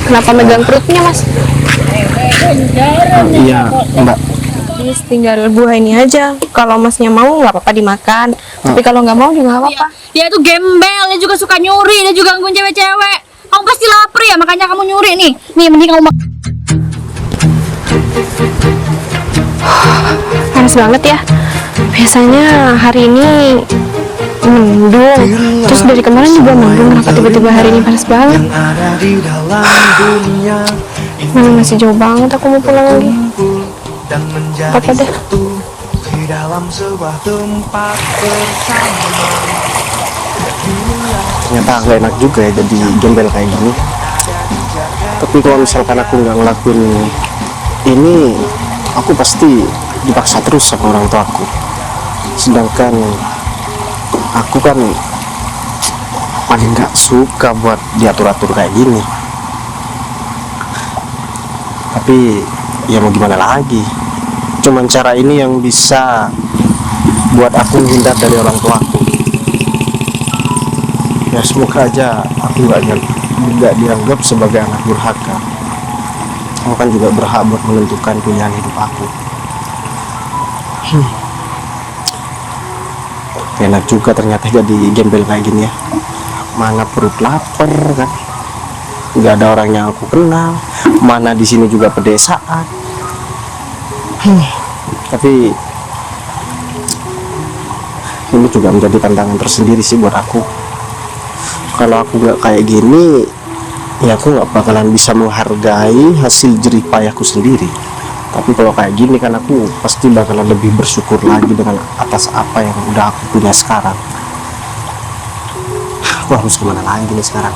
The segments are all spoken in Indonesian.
Kenapa megang perutnya, Mas? Iya, Mbak. Mas tinggal buah ini aja. Kalau Masnya mau nggak apa-apa dimakan. Tapi kalau nggak mau juga nggak apa-apa. Dia tuh gembel, dia juga suka nyuri, dia juga gangguin cewek-cewek. Kamu pasti lapar ya, makanya kamu nyuri nih. Nih, mending kamu makan. Panas banget ya. Biasanya hari ini mendung. Terus dari kemarin juga mendung. Kenapa tiba-tiba hari ini panas banget? Masih jauh banget. Aku mau pulang lagi. Apa deh? Ternyata nggak enak juga ya jadi gembel kayak gini. Tapi kalau misalkan aku nggak ngelakuin ini, aku pasti dipaksa terus sama orang tua aku. Sedangkan aku kan paling nggak suka buat diatur-atur kayak gini. Tapi ya mau gimana lagi, cuman cara ini yang bisa buat aku menghindar dari orang tua aku. Ya semoga aja aku nggak dianggap sebagai anak durhaka. Aku kan juga berhak buat menentukan pilihan hidup aku. Enak juga ternyata jadi gembel kayak gini ya. Mana perut lapar kan, nggak ada orang yang aku kenal. Mana di sini juga pedesaan. Tapi ini juga menjadi tantangan tersendiri sih buat aku. Kalau aku nggak kayak gini, ya aku nggak bakalan bisa menghargai hasil jerih payahku sendiri. Tapi kalau kayak gini kan aku pasti bakalan lebih bersyukur lagi dengan atas apa yang udah aku punya sekarang. Aku harus kemana lagi nih sekarang?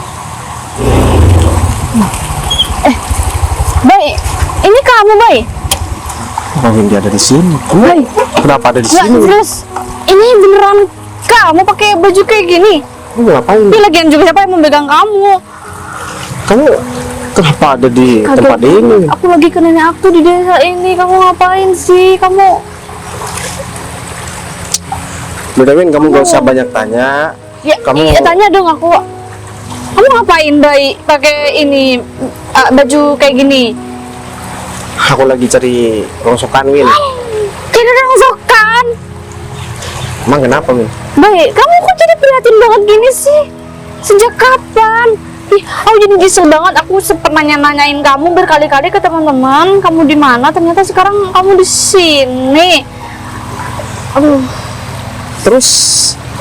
Bay, ini kamu, Bay? Oh, dia ada di sini. Bay, Kenapa ada di nggak sini? jelas. Ini beneran kamu pakai baju kayak gini? Kamu ngapain? Ini lagian juga siapa yang memegang kamu? Kamu kenapa ada di tempat ini? Aku lagi ke nenek aku di desa ini. Kamu ngapain sih? Kamu Bedain, kamu gak usah banyak tanya. ya, Kamu- iya, tanya dong aku. Kamu ngapain, Bay, pakai ini baju kayak gini? Aku lagi cari rongsokan, Win. Tidak ada rongsokan. Emang kenapa, Win? Bay, kamu kok jadi prihatin banget gini sih? Sejak kapan? Ih, aku jadi nyesel banget. Aku sempet nanyain kamu berkali-kali ke teman-teman, kamu di mana? Ternyata sekarang kamu di sini. Aduh, Terus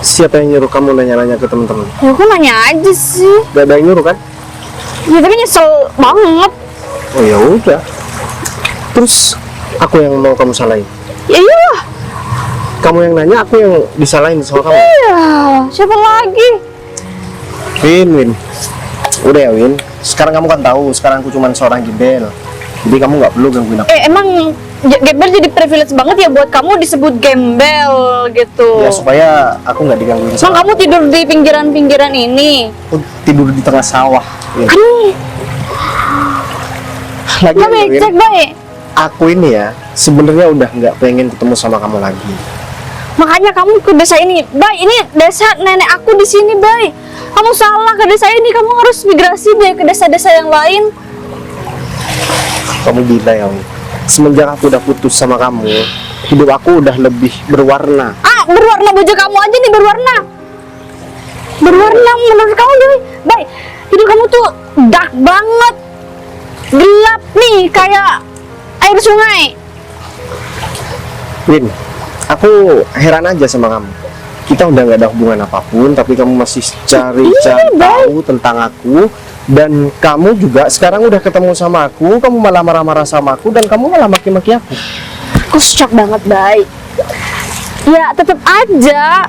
siapa yang nyuruh kamu nanya-nanya ke teman-teman? ya aku nanya aja sih. Gak ada yang nyuruh kan? Ya tapi nyesel banget. Oh ya udah. Terus aku yang mau kamu salahin? Ya iyalah. Kamu yang nanya, aku yang disalahin sama kamu? Iya, siapa lagi? Win. Udah ya, Win. Sekarang kamu kan tahu, sekarang aku cuma seorang gembel. Jadi kamu nggak perlu gangguin aku. Emang gembel jadi privilege banget ya buat kamu disebut gembel gitu. Ya supaya aku nggak digangguin. Emang kamu tidur di pinggiran-pinggiran ini? Aku tidur di tengah sawah. Win. Aduh, Lagi Bay, Win, cek Bay. aku ini ya sebenarnya udah nggak pengen ketemu sama kamu lagi. Makanya kamu ke desa ini, Bay. Ini desa nenek aku di sini, Bay. Kamu salah ke desa ini, kamu harus migrasi deh ke desa-desa yang lain. Kamu gila ya, Win. Semenjak aku udah putus sama kamu, hidup aku udah lebih berwarna. Berwarna baju kamu aja nih berwarna. Berwarna menurut kamu, Bay. Bay, hidup kamu tuh dark banget. Gelap nih, kayak air sungai. Win, aku heran aja sama kamu. Kita udah nggak ada hubungan apapun, tapi kamu masih cari tahu tentang aku. Dan kamu juga sekarang udah ketemu sama aku, kamu malah marah-marah sama aku, dan kamu malah maki-maki aku. Aku shock banget, Bay. Ya, tetap aja.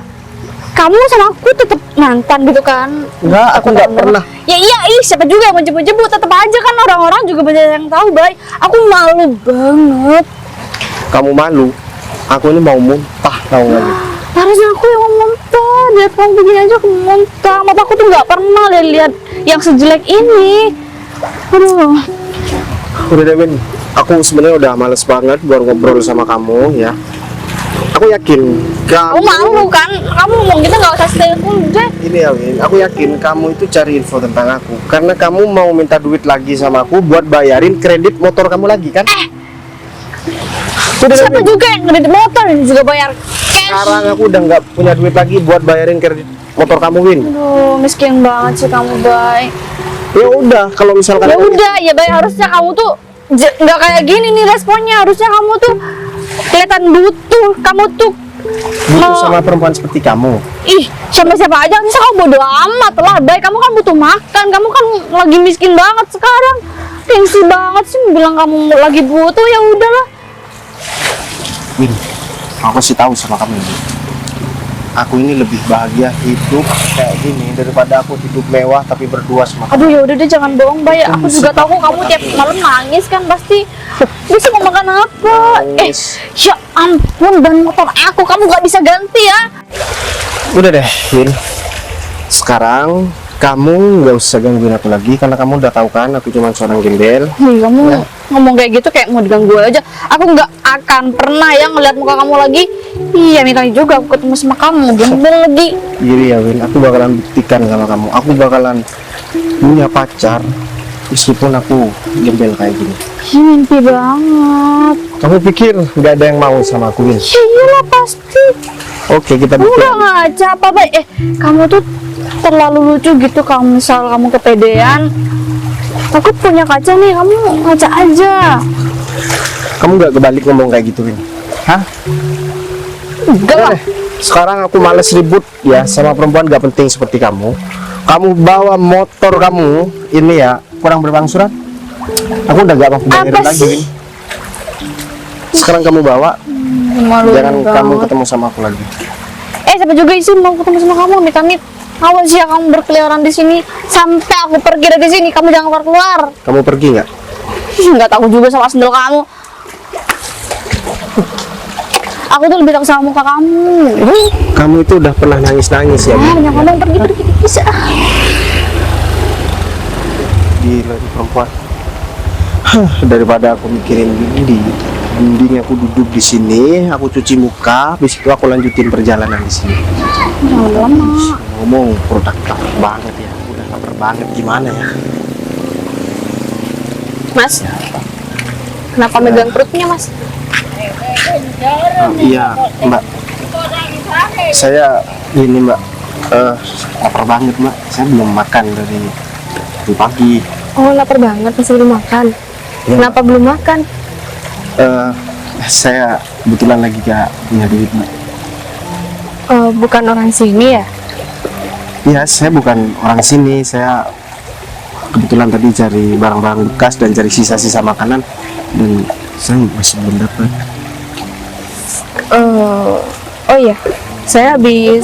Kamu sama aku tetap mantan gitu kan? Enggak, aku nggak pernah. Ya iya, siapa juga yang menjemput-jemput. Tetap aja kan orang-orang juga banyak yang tahu, Bay. Aku malu banget. Kamu malu, aku ini mau muntah, tahu nggak? Win? Harusnya aku yang mau muntah. Lihat kamu begini aja aku mau muntah. Mata aku tuh nggak pernah lihat yang sejelek ini. Aduh. Udah deh, Win. Aku sebenarnya udah males banget buat ngobrol sama kamu ya. Aku yakin Kamu malu kan? Kamu ngomong gitu nggak usah stay dulu deh. ini ya Win, aku yakin kamu itu cari info tentang aku karena kamu mau minta duit lagi sama aku buat bayarin kredit motor kamu lagi kan? Udah, Siapa Win. juga yang kredit motor ini juga bayar cash? Sekarang aku udah nggak punya duit lagi buat bayarin kredit motor kamu Win. Aduh, miskin banget sih kamu, Bay. Ya udah, kalau misalkan Ya udah, ya Bay, harusnya kamu tuh nggak kayak gini nih responnya. Harusnya kamu tuh kelihatan butuh. Kamu tuh butuh sama perempuan seperti kamu. ih, siapa aja bisa kamu bodo amat lah, Bay. Kamu kan butuh makan. Kamu kan lagi miskin banget sekarang. Gengsi banget sih bilang kamu lagi butuh. Ya udahlah. Win, aku kasih tahu sama kamu ini. Aku ini lebih bahagia hidup kayak gini daripada aku hidup mewah tapi berdua sama kamu. Aduh, ya udah deh, jangan bohong, Bay. Aku juga tahu kamu tiap malam nangis kan pasti. Bisa mau makan apa? Nangis. Ya ampun, dan motor aku kamu gak bisa ganti ya? Udah deh, Win. Sekarang kamu nggak usah gangguin aku lagi karena kamu udah tahu kan aku cuma seorang gembel. Kamu ngomong kayak gitu kayak mau diganggu aja. Aku nggak akan pernah ya ngeliat muka kamu lagi. Iya, minta juga aku ketemu sama kamu. Gembel lagi. Jadi ya Win, aku bakalan buktikan sama kamu. Aku bakalan punya pacar meskipun aku gembel kayak gini. Ih, mimpi banget. Kamu pikir nggak ada yang mau sama aku Win? Ya iyalah pasti. Oke, kita Kamu buktikan. udah ngaca apa, Bay? Kamu tuh terlalu lucu gitu. Kalau misal kamu kepedean, aku punya kaca nih, kamu ngaca aja. Kamu nggak kebalik ngomong kayak gitu Win? Hah? Enggak lah. Sekarang aku males ribut ya sama perempuan gak penting seperti kamu. Kamu bawa motor kamu ini ya kurang berbangsuran. Aku udah gak mau bayarin Apa lagi sih? Win. Sekarang kamu bawa, Malu jangan banget. kamu ketemu sama aku lagi. Siapa juga sih mau ketemu sama kamu, amit-amit. Awas ya kamu berkeliaran di sini sampai aku pergi dari sini. Kamu jangan keluar. Kamu pergi nggak? Nggak tahu juga sama sendal kamu. Aku tuh lebih tahu sama muka kamu. Kamu itu udah pernah nangis-nangis ya? Win? Banyak ngomong, pergi bisa. Gila nih perempuan. Daripada aku mikirin gini, mending aku duduk di sini, aku cuci muka, habis itu aku lanjutin perjalanan di sini. Jangan lama. Ngomong produktif banget ya, udah lapar banget gimana ya? Mas, kenapa megang perutnya, Mas? Iya Mbak, saya ini Mbak, lapar banget Mbak. Saya belum makan dari pagi. Oh, lapar banget masih belum makan. Ya. Kenapa belum makan? Saya kebetulan lagi gak punya duit Mbak. Bukan orang sini ya? Iya, saya bukan orang sini. Saya kebetulan tadi cari barang-barang bekas dan cari sisa-sisa makanan dan saya masih belum dapat. Oh iya, saya habis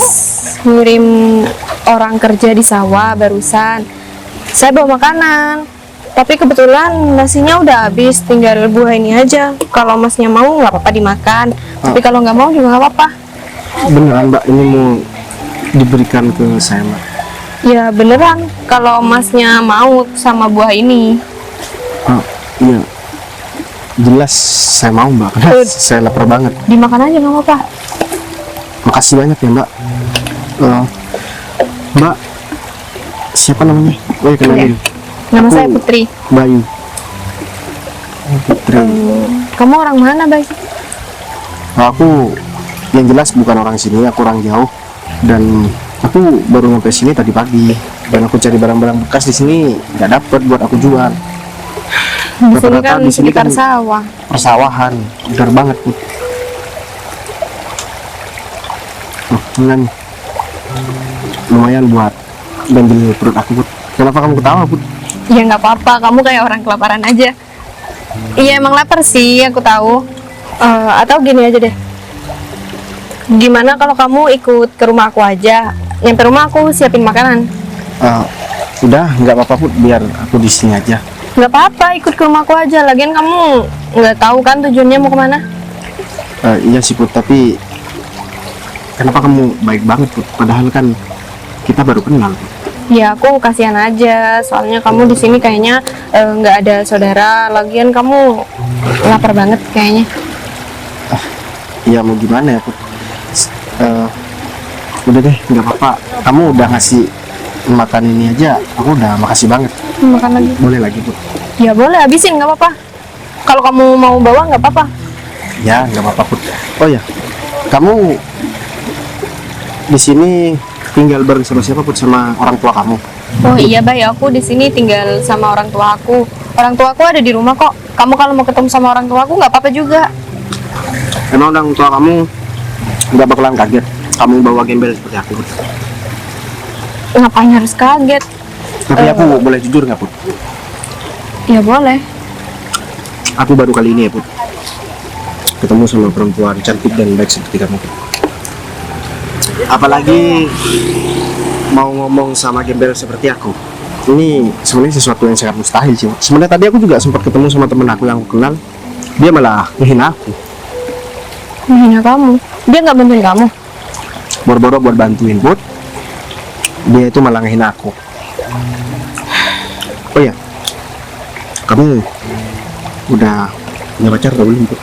ngirim orang kerja di sawah barusan. Saya bawa makanan, tapi kebetulan nasinya udah habis, tinggal buah ini aja. Kalau masnya mau nggak apa-apa dimakan, tapi kalau nggak mau juga nggak apa-apa. Beneran Mbak, ini mau diberikan ke saya Mbak? Ya beneran, kalau masnya mau sama buah ini. Oh, iya, jelas saya mau Mbak, karena saya lapar banget. Dimakan aja nggak apa-apa. Makasih banyak ya Mbak. Mbak, siapa namanya? Oh ya, kenalin. Nama Aku saya Putri. Bayu. Oh, Putri. Kamu orang mana, Bay? Aku yang jelas bukan orang sini, aku orang jauh. Dan aku baru sampai sini tadi pagi. Dan aku cari barang-barang bekas di sini nggak dapet buat aku jual. Di sini Rata-rata kan di sini sekitar kan sawah. persawahan, benar banget nih. Oh, ini nih. Lumayan buat ganjil perut aku, Put. Kenapa kamu ketawa, Put? Ya nggak apa-apa, kamu kayak orang kelaparan aja. Iya emang lapar sih, aku tahu. Atau gini aja deh. Gimana kalau kamu ikut ke rumah aku aja? Nyampe rumah aku siapin makanan. Udah, nggak apa-apa, Put. Biar aku di sini aja. Nggak apa-apa, ikut ke rumah aku aja. Lagian kamu nggak tahu kan tujuannya mau kemana? Iya sih, Put. Tapi kenapa kamu baik banget, Put? Padahal kan kita baru kenal, Put. Ya aku kasihan aja, soalnya kamu di sini kayaknya nggak ada saudara. Lagian kamu lapar banget kayaknya. Iya, mau gimana ya, Put? Eh, udah deh, nggak apa-apa. Kamu udah ngasih makan ini aja, aku udah makasih banget. Makan lagi. Boleh lagi, Put? Ya boleh, habisin nggak apa-apa. Kalau kamu mau bawa nggak apa-apa. Ya, nggak apa-apa, Put. Oh ya, kamu di sini tinggal bareng sama siapa, Put? Sama orang tua kamu? Oh iya Bay, aku di sini tinggal sama orang tua aku. Orang tua aku ada di rumah kok. Kamu kalau mau ketemu sama orang tua aku nggak apa-apa juga. Emang orang tua kamu nggak bakalan kaget kamu bawa gembel seperti aku, Put? Ngapain harus kaget? Tapi aku boleh jujur nggak, Put? Ya boleh. Aku baru kali ini ya, Put, ketemu sama perempuan cantik dan baik seperti kamu, Put. Apalagi mau ngomong sama gembel seperti aku. Ini sebenarnya sesuatu yang sangat mustahil sih. Sebenarnya tadi aku juga sempat ketemu sama temen aku yang aku kenal. Dia malah ngehina aku. Menghina kamu. Dia nggak bantuin kamu. Boro-boro buat bantuin, Put, dia itu malah ngehina aku. Oh ya, kamu udah punya pacar atau belum, Put?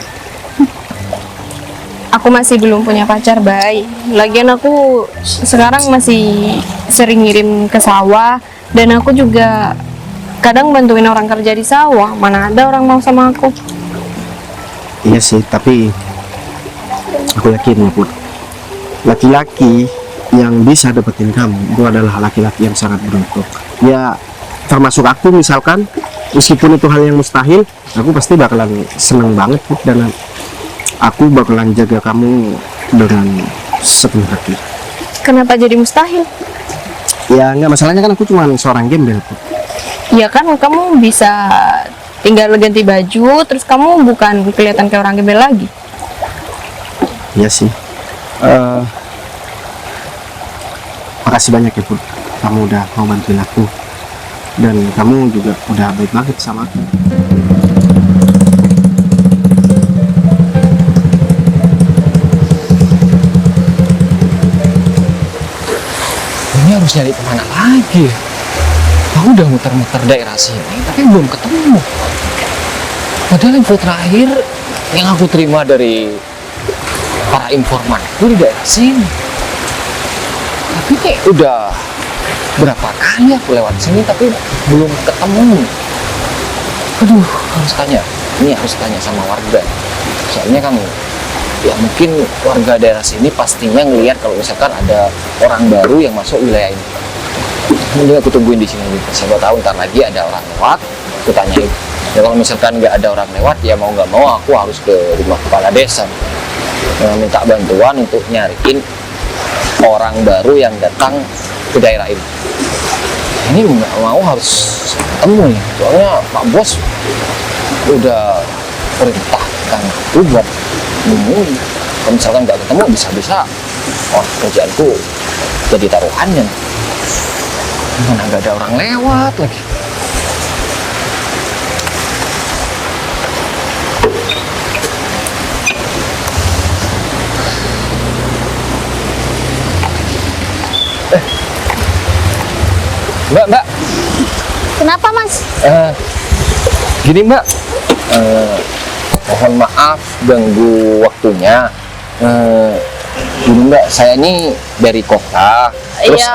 Aku masih belum punya pacar, Bay. Lagian aku sekarang masih sering ngirim ke sawah. Dan aku juga kadang bantuin orang kerja di sawah. Mana ada orang mau sama aku. Iya sih, tapi aku yakin, Put, laki-laki yang bisa dapetin kamu itu adalah laki-laki yang sangat beruntung. Ya, termasuk aku misalkan, meskipun itu hal yang mustahil, aku pasti bakalan seneng banget, Put, dan aku bakalan jaga kamu dengan sepenuh hati. Kenapa jadi mustahil? Ya nggak, masalahnya kan aku cuma seorang gembel, Put. Ya kan kamu bisa tinggal ganti baju, terus kamu bukan kelihatan kayak orang gembel lagi. Iya sih. Makasih banyak ya, Put. Kamu udah mau bantuin aku. Dan kamu juga udah baik banget sama aku. Ini harus nyari kemana lagi? Aku udah muter-muter daerah sini, tapi belum ketemu. Padahal info terakhir yang aku terima dari para informan itu di daerah sini. Tapi nih udah berapa kali aku lewat sini tapi belum ketemu. Aduh, harus tanya. Ini harus tanya sama warga. Soalnya kan ya mungkin warga daerah sini pastinya ngelihat kalau misalkan ada orang baru yang masuk wilayah ini. Mending aku tungguin di sini. Siapa tahu ntar lagi ada orang lewat, aku tanyain. Ya kalau misalkan nggak ada orang lewat, ya mau nggak mau aku harus ke rumah kepala desa. Minta bantuan untuk nyariin orang baru yang datang ke daerah ini. Ini nggak mau harus ketemu nih, soalnya Pak Bos udah perintahkan aku buat nemuin. Kalau misalkan nggak ketemu, bisa-bisa kerjaanku jadi taruhannya. Mana nggak ada orang lewat lagi. Mbak. Kenapa, Mas? Gini Mbak, mohon maaf ganggu waktunya. Gini Mbak, saya ini dari kota. Terus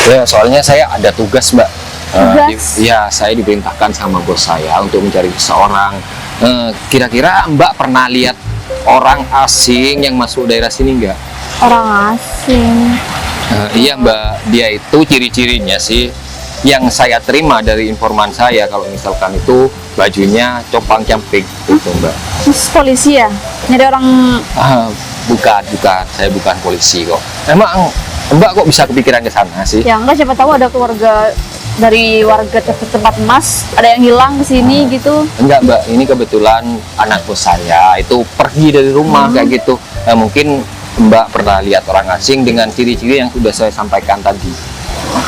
Ya, soalnya saya ada tugas Mbak. Tugas? Saya diperintahkan sama bos saya untuk mencari seseorang. Kira-kira Mbak pernah lihat orang asing yang masuk daerah sini nggak? orang asing. Iya Mbak, dia itu ciri-cirinya sih yang saya terima dari informan saya, kalau misalkan itu bajunya copang camping gitu Mbak. Terus polisi ya? Nyari orang Bukan, saya bukan polisi kok. Emang Mbak kok bisa kepikiran ke sana sih? ya enggak, siapa tahu ada keluarga dari warga tempat Mas, ada yang hilang ke sini gitu. Enggak Mbak, ini kebetulan anak bos saya itu pergi dari rumah kayak gitu. Mungkin Mbak pernah lihat orang asing dengan ciri-ciri yang sudah saya sampaikan tadi.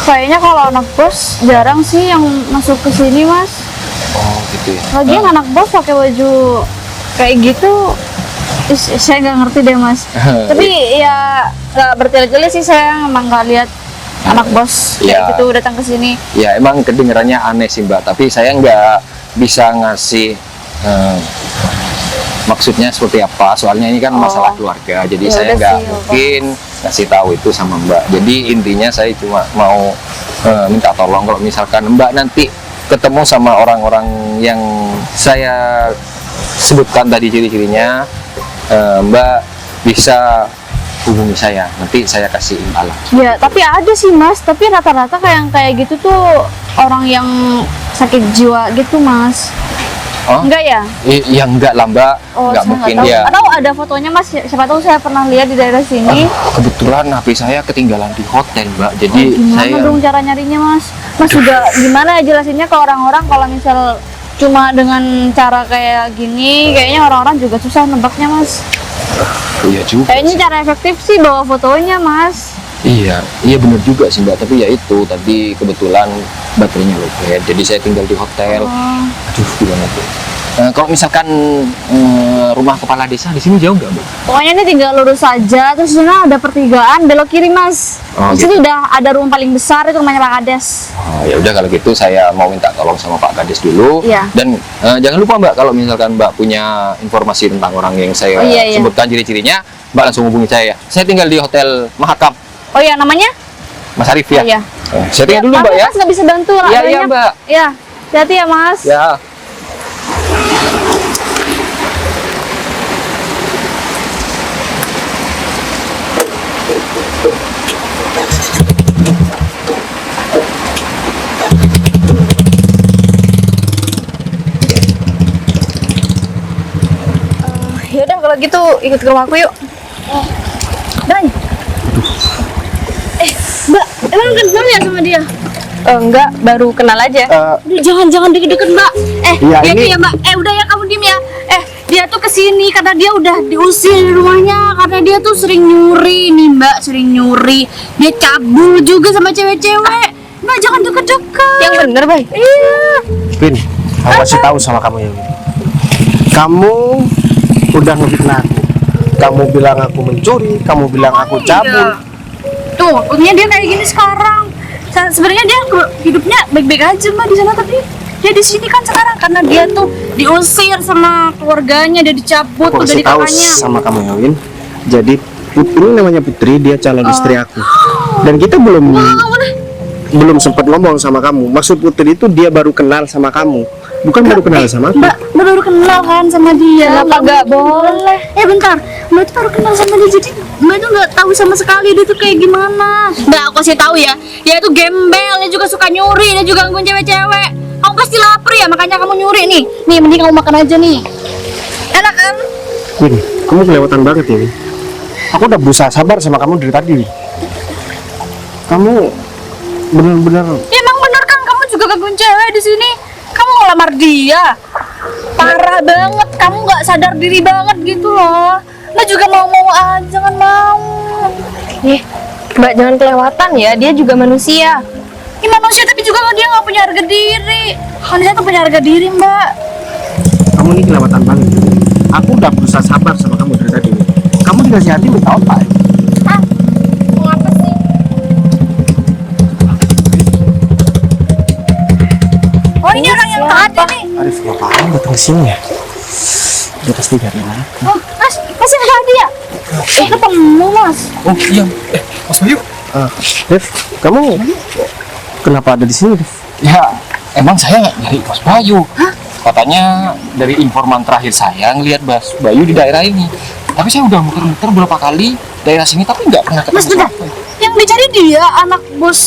Kayaknya kalau anak bos jarang sih yang masuk ke sini, Mas. Oh gitu ya. Lagian anak bos pakai baju kayak gitu, saya nggak ngerti deh, Mas. Tapi ya nggak bertele-tele sih, saya emang nggak lihat anak bos kayak gitu datang ke sini. Ya emang kedengarannya aneh sih Mbak, tapi saya nggak bisa ngasih maksudnya seperti apa. Soalnya ini kan masalah keluarga, jadi Ya saya udah nggak sih, Bapak. mungkin ngasih tahu itu sama Mbak. Jadi intinya saya cuma mau minta tolong kalau misalkan Mbak nanti ketemu sama orang-orang yang saya sebutkan tadi ciri-cirinya, Mbak bisa hubungi saya, nanti saya kasih imbalan. Ya, tapi ada sih Mas, tapi rata-rata kayak gitu tuh orang yang sakit jiwa gitu Mas. Oh? Enggak ya? Ya enggak lah Mbak, Oh, enggak saya mungkin tahu. dia. Atau ada fotonya Mas, siapa tahu saya pernah lihat di daerah sini. Kebetulan HP saya ketinggalan di hotel Mbak, jadi Gimana saya dong cara nyarinya Mas? Mas juga gimana jelasinnya ke orang-orang kalau misal cuma dengan cara kayak gini, kayaknya orang-orang juga susah nebaknya Mas. iya juga. Kayaknya cara efektif sih bawa fotonya Mas. Iya benar juga sih Mbak, tapi ya itu tadi kebetulan baterainya lowbat, jadi saya tinggal di hotel. Aduh gimana tuh? Kalau misalkan rumah kepala desa di sini jauh nggak Mbak? Pokoknya ini tinggal lurus saja, terus di sana ada pertigaan, belok kiri Mas. Oh, Di situ udah ada rumah paling besar, itu rumahnya Pak Kades. Oh, ya udah kalau gitu saya mau minta tolong sama Pak Kades dulu. Iya. Dan jangan lupa Mbak, kalau misalkan Mbak punya informasi tentang orang yang saya Oh, iya. sebutkan ciri-cirinya, Mbak langsung hubungi saya. Saya tinggal di Hotel Mahakam, Oh iya, namanya? Mas Arif ya. Oh, iya. Saya tinggal dulu Maaf Mbak ya. Mas nggak bisa bantu lah. Iya, iya, banyak. Mbak. Iya, hati-hati ya Mas. Ya. Yaudah kalau gitu ikut ke rumahku yuk. Dan. Mbak, emang kenal ya sama dia? Enggak, baru kenal aja. Udah, jangan deket-deket Mbak. Iya, Dia tuh ini- ya Mbak. Udah ya kamu diem ya. Dia tuh kesini karena dia udah diusir dari rumahnya karena dia tuh sering nyuri nih Mbak, sering nyuri. Dia cabul juga sama cewek-cewek. Mbak jangan deket-deket. Yang bener, Bay. Iya. Win, aku kasih tahu sama kamu ya Win. Kamu udah ngefitnah aku. Kamu bilang aku mencuri, kamu bilang aku cabul. Iya. Tuh, punya dia kayak gini sekarang. Sebenarnya dia hidupnya baik-baik aja Mbak di sana, tapi dia di sini kan sekarang karena dia tuh diusir sama keluarganya, dia dicabut Aku tuh dari kasih tahu kakaknya. sama kamu ya Win. Jadi Putri namanya Putri, dia calon istri aku. Dan kita belum sempat ngomong sama kamu. Maksud Putri itu dia baru kenal sama kamu, bukan baru kenal sama aku. Mbak baru kenal kan sama dia. Kenapa nggak boleh? Bentar, Mbak tuh baru kenal sama dia, jadi Mbak tuh nggak tahu sama sekali dia tuh kayak gimana. Mbak aku kasih tahu ya, dia tuh gembel, dia juga suka nyuri, dia juga gangguin cewek-cewek. Kamu pasti lapar ya, makanya kamu nyuri nih. Nih, mending kamu makan aja nih. Enak kan? Win, kamu kelewatan banget ya Win. Aku udah berusaha sabar sama kamu dari tadi Win. Kamu bener-bener Ya, emang bener kan kamu juga gangguin cewek di sini. Kamu ngelamar dia. Parah banget, kamu nggak sadar diri banget gitu loh. Mbak juga mau aja, jangan mau. Mbak jangan kelewatan ya, dia juga manusia. Ini manusia tapi juga dia nggak punya harga diri. Manusia tuh punya harga diri Mbak. kamu ini kelewatan banget. Aku udah berusaha sabar sama kamu dari tadi Win. Kamu dikasih hati minta apa ya? Mau apa sih? Oh ini orang yang tadi nih. Arif ngapain datang ke sini ya? Dia pasti cari aku. Oh Mas, Mas yang tadi ya? Ketemu Mas. Oh iya, Mas Bayu. Dev, kamu kenapa ada di sini, Dev? Ya, emang saya nyari Mas Bayu. Katanya dari informan terakhir saya ngelihat Mas Bayu di daerah ini. Tapi saya udah muter-muter beberapa kali daerah sini tapi nggak pernah ketemu. Mas bentar. siapa. Yang dicari dia anak bos.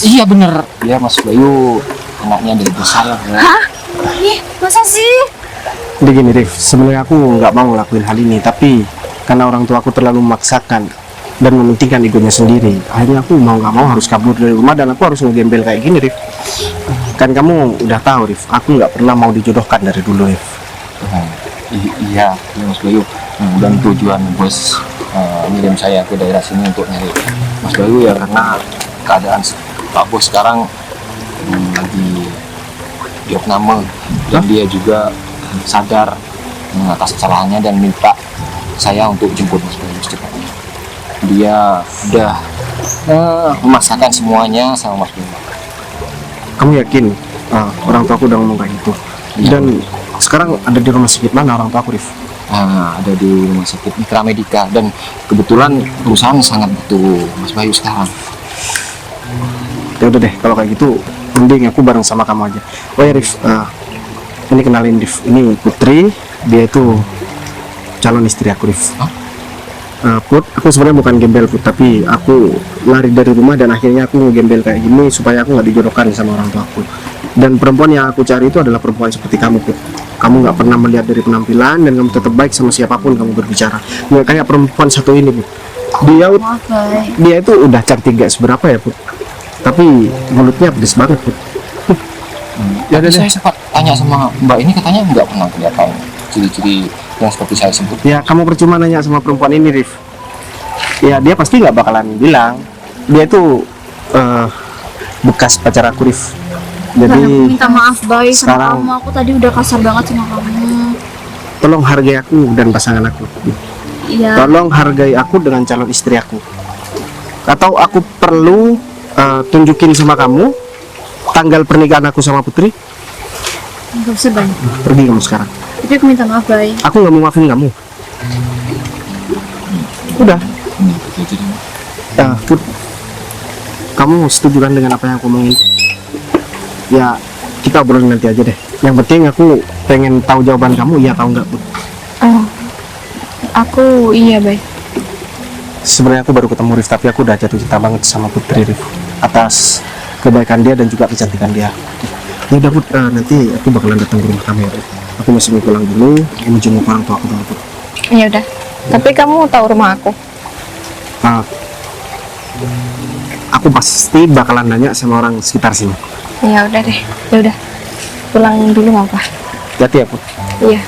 Iya bener, ya Mas Bayu anaknya dari bos saya. Bu. Hah? Ih, masa sih? Jadi gini, Dev, sebenarnya aku nggak mau ngelakuin hal ini, tapi karena orang tua aku terlalu memaksakan dan mementingkan egonya sendiri, akhirnya aku mau nggak mau harus kabur dari rumah dan aku harus ngegembel kayak gini, Dev. Kan kamu udah tahu, Dev, aku nggak pernah mau dijodohkan dari dulu, Dev. Iya, Mas Bayu. Dan tujuan bos ngirim saya ke daerah sini untuk nyari Mas Bayu ya karena keadaan Pak Bos sekarang lagi di opname dan dia juga sadar atas kesalahannya dan minta saya untuk jemput Mas Bayu secepatnya. Dia udah memaksakan semuanya sama Mas Bayu. Kamu yakin orang tua aku udah ngomong kayak gitu? Iya. Dan sekarang ada di rumah sakit mana orang tua aku, Rif? Ada di rumah sakit Mitra Medika, dan kebetulan perusahaan sangat butuh Mas Bayu sekarang. Ya udah deh, kalau kayak gitu mending aku bareng sama kamu aja. Oh ya Rif, ini kenalin Rif, ini Putri, dia itu calon istri aku, Rif. Put, aku sebenarnya bukan gembel Put, tapi aku lari dari rumah dan akhirnya aku gembel kayak gini supaya aku nggak dijodohkan sama orang tua aku. Dan perempuan yang aku cari itu adalah perempuan seperti kamu, Put. Kamu nggak pernah melihat dari penampilan dan kamu tetap baik sama siapapun kamu berbicara. Nggak kayak perempuan satu ini, Put. Dia itu udah cantik gak seberapa ya, Put. Tapi mulutnya pedes banget, Put. Ya, saya sempat tanya sama Mbak ini, katanya nggak pernah kelihatan ciri-ciri yang seperti saya sebut. Ya kamu percuma nanya sama perempuan ini, Rif. Ya dia pasti nggak bakalan bilang. Dia itu bekas pacar aku, Rif. Jadi minta maaf Bay sama sekarang- kamu, aku tadi udah kasar banget sama kamu. tolong hargai aku dan pasangan aku. Iya. Tolong hargai aku dengan calon istri aku. Atau aku perlu tunjukin sama kamu tanggal pernikahan aku sama Putri? Gak usah Bay, Pergi kamu sekarang. tapi aku minta maaf Bay. Aku nggak mau maafin kamu. Udah. Put, kamu setuju kan dengan apa yang aku omongin? Ya, kita obrolin nanti aja deh. Yang penting aku pengen tahu jawaban kamu, iya tahu nggak, Put? Oh, aku iya, Bay. Sebenarnya aku baru ketemu Rif, tapi aku udah jatuh cinta banget sama Putri, Rif. Atas kebaikan dia dan juga kecantikan dia. Ya udah, Put, nanti aku bakalan datang ke rumah kamu ya, Put. Aku masih mau pulang dulu, mau jenguk orang tua aku dulu, Put. Ya udah. Tapi kamu tahu rumah aku? Aku pasti bakalan nanya sama orang sekitar sini. Ya udah deh. Ya udah. Pulang dulu nggak apa? Hati ya, Put. Iya.